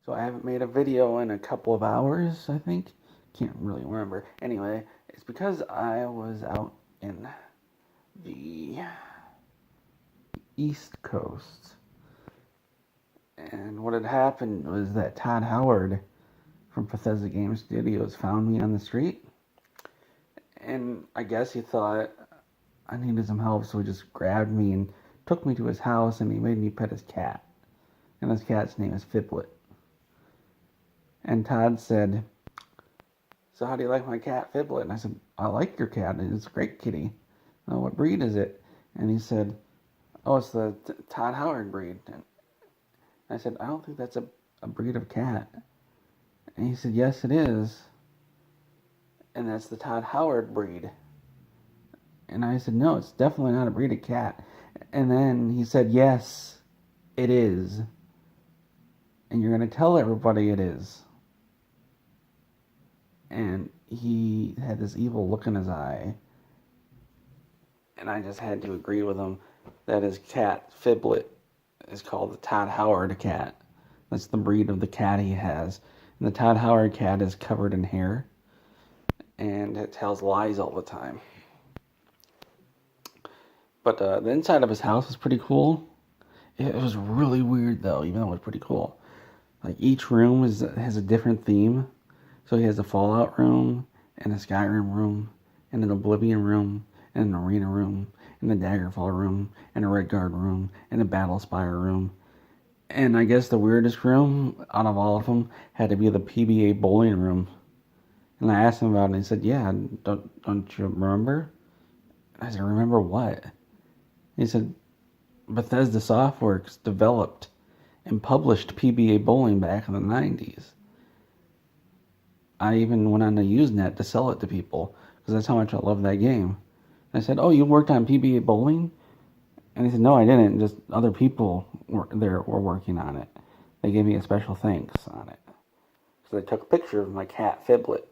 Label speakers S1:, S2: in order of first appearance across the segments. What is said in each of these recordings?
S1: So I haven't made a video in a couple of hours, I think. Can't really remember. Anyway, it's because I was out in the East Coast. And what had happened was that Todd Howard from Bethesda Game Studios found me on the street. And I guess he thought I needed some help, so he just grabbed me and took me to his house, and he made me pet his cat. And his cat's name is Fiblet. And Todd said, "So how do you like my cat, Fiblet?" And I said, "I like your cat. It's a great kitty. Oh, what breed is it?" And he said, "Oh, it's the Todd Howard breed." And I said, "I don't think that's a breed of cat." And he said, "Yes, it is. And that's the Todd Howard breed." And I said, "No, it's definitely not a breed of cat." And then he said, "Yes, it is. And you're going to tell everybody it is." And he had this evil look in his eye. And I just had to agree with him that his cat, Fiblet, is called the Todd Howard cat. That's the breed of the cat he has. And the Todd Howard cat is covered in hair. And it tells lies all the time. But the inside of his house is pretty cool. It was really weird, though, even though it was pretty cool. Like, each room has a different theme. So he has a Fallout room, and a Skyrim room, and an Oblivion room, and an Arena room, and a Daggerfall room, and a Redguard room, and a Battlespire room. And I guess the weirdest room out of all of them had to be the PBA bowling room. And I asked him about it, and he said, "Yeah, don't you remember?" I said, "Remember what?" He said, "Bethesda Softworks developed and published PBA bowling back in the 90s. I even went on the Usenet to sell it to people, because that's how much I love that game." And I said, "Oh, you worked on PBA bowling?" And he said, "No, I didn't. Just other people were working on it. They gave me a special thanks on it." So they took a picture of my cat, Fiblet.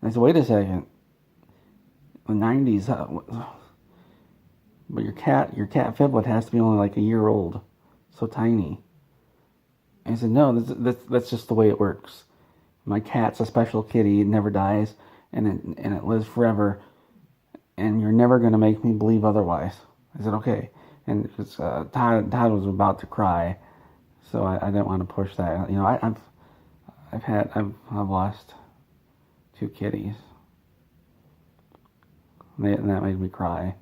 S1: And I said, "Wait a second. The 90s, but your cat Fiblet has to be only like a year old. So tiny." And he said, "No, that's just the way it works. My cat's a special kitty. It never dies, and it lives forever. And you're never going to make me believe otherwise." I said, "Okay." And Todd was about to cry, so I didn't want to push that. You know, I've lost 2 kitties, and that made me cry.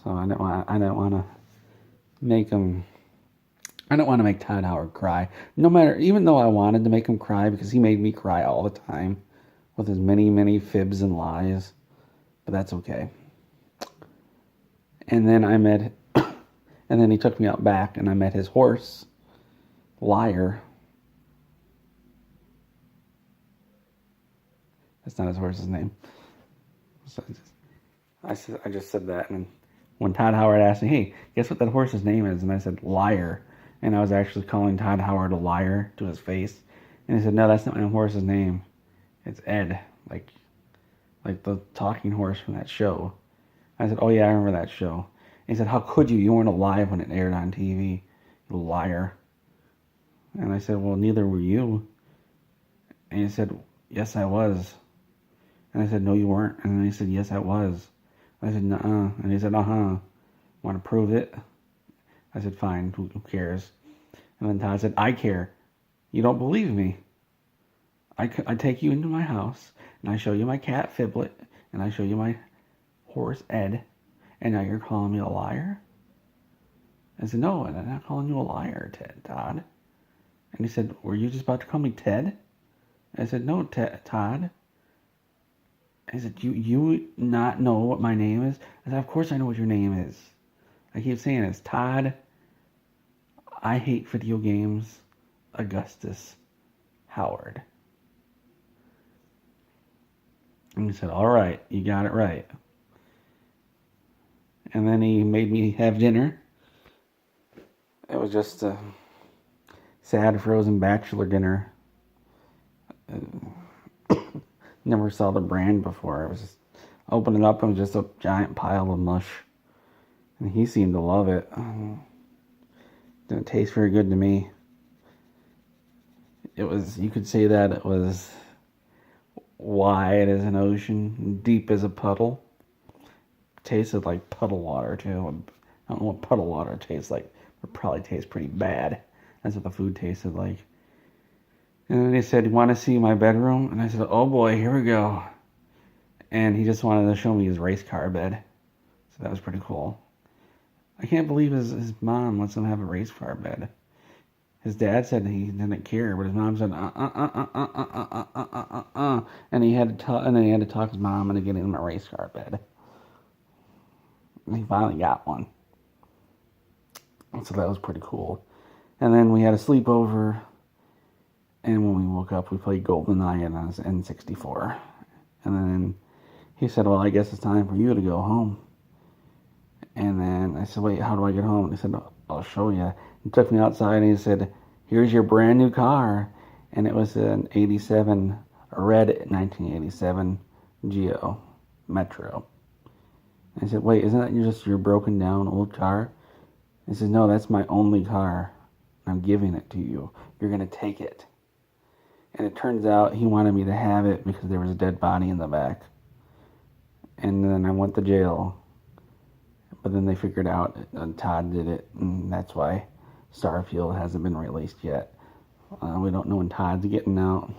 S1: So I didn't want to make him. I don't want to make Todd Howard cry. No matter, even though I wanted to make him cry, because he made me cry all the time with his many, many fibs and lies. But that's okay. And then and then he took me out back, and I met his horse, Liar. That's not his horse's name. So I just said that, and when Todd Howard asked me, "Hey, guess what that horse's name is?" And I said, "Liar." And I was actually calling Todd Howard a liar to his face. And he said, "No, that's not my horse's name. It's Ed, like the talking horse from that show." I said, "Oh yeah, I remember that show." And he said, "How could you? You weren't alive when it aired on TV, you liar." And I said, "Well, neither were you." And he said, "Yes, I was." And I said, "No, you weren't." And then he said, "Yes, I was." I said, "Nuh-uh." And he said, "Uh-huh. Want to prove it?" I said, "Fine, who cares?" And then Todd said, "I care. You don't believe me. I take you into my house, and I show you my cat, Fiblet, and I show you my horse, Ed, and now you're calling me a liar?" I said, "No, I'm not calling you a liar, Todd." And he said, "Were you just about to call me Ted?" I said, "No, Todd." I said, you not know what my name is?" I said, "Of course I know what your name is. I keep saying it's Todd. I hate video games. Augustus Howard." And he said, "All right, you got it right." And then he made me have dinner. It was just a sad frozen bachelor dinner. Never saw the brand before. It was just, open it up, and it was just a giant pile of mush. And he seemed to love it. Didn't taste very good to me. you could say that it was wide as an ocean, deep as a puddle. Tasted like puddle water too. I don't know what puddle water tastes like. It probably tastes pretty bad. That's what the food tasted like. And then he said, "You want to see my bedroom?" And I said, "Oh boy, here we go." And he just wanted to show me his race car bed. So that was pretty cool. I can't believe his mom lets him have a race car bed. His dad said he didn't care, but his mom said, and he had to talk his mom into getting him a race car bed. And he finally got one. So that was pretty cool. And then we had a sleepover, and when we woke up, we played GoldenEye on his N64. And then he said, "Well, I guess it's time for you to go home." And then I said, "Wait, how do I get home?" And he said, "I'll show you." He took me outside and he said, "Here's your brand new car." And it was an 87, a red 1987 Geo Metro. And I said, "Wait, isn't that just your broken down old car?" He said, "No, that's my only car. I'm giving it to you. You're going to take it." And it turns out he wanted me to have it because there was a dead body in the back. And then I went to jail. But then they figured out Todd did it, and that's why Starfield hasn't been released yet. We don't know when Todd's getting out.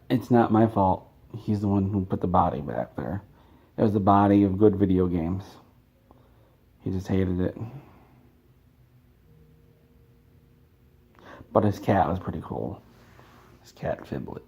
S1: It's not my fault. He's the one who put the body back there. It was the body of good video games. He just hated it. But his cat was pretty cool. His cat, Fiblet.